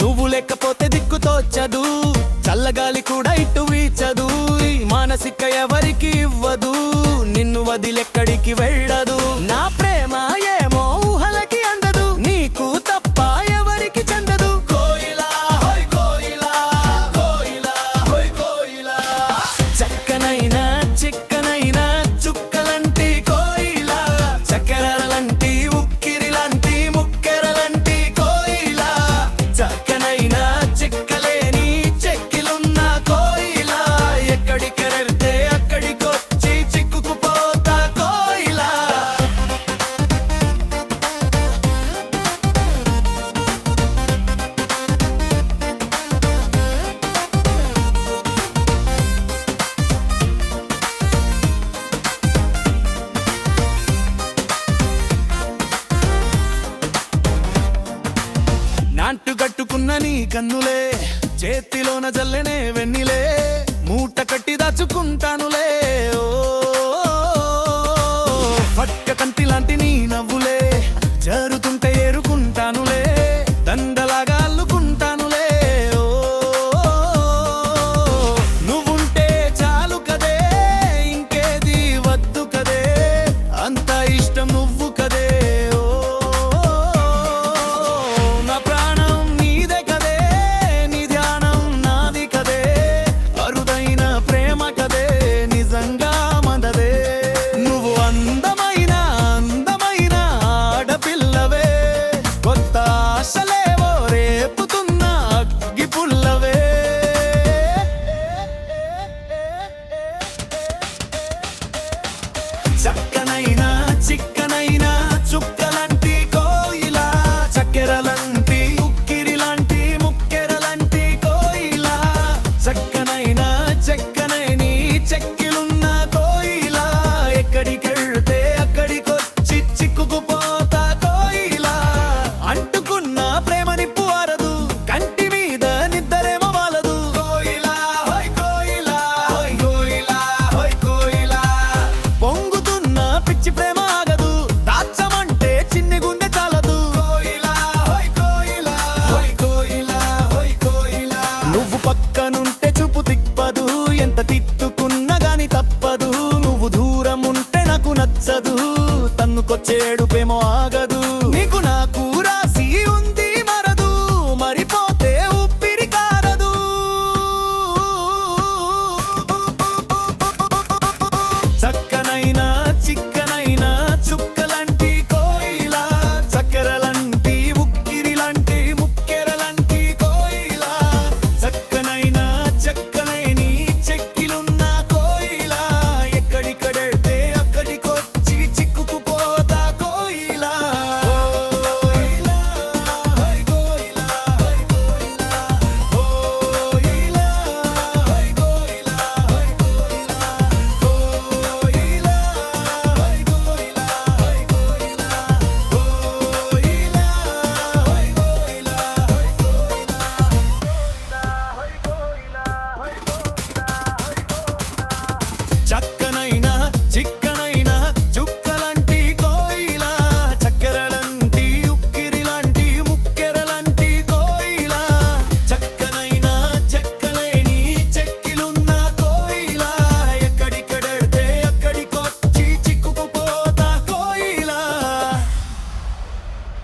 నువ్వు లేకపోతే దిక్కుతోచదు, చల్లగాలి కూడా ఇటు వీచదు. ఈ మానసిక ఎవరికి ఇవ్వదు, నిన్ను వదిలెక్కడికి వెళ్ళదు. నా ప్రేమ ఏమో ఊహలకి అందదు, నీకు తప్ప ఎవరికి చెందదు. కోయిలా హోయ్ కోయిలా, కోయిలా హోయ్ కోయిలా. చక్కనైనా చిక్కనైనా చుక్కలంటి కోయిలా, చక్కెరలంటి ఉక్కిరిలాంటి ముక్కెరలంటి కోయిలా. చక్కనైనా చిక్కలేని చెక్కిలున్న కోయిలా, ఎక్కడికెరెడితే అక్కడికొచ్చి చిక్కుకుపోతా కోయిలా. నాటు గట్టుకున్న నీ కన్నులే, చేతిలోన జల్లెనే వెన్నెలే, మూట కట్టి దాచుకుంటానులే. ఓ పట్క కంటి లాంటి నీ నవ్వులే,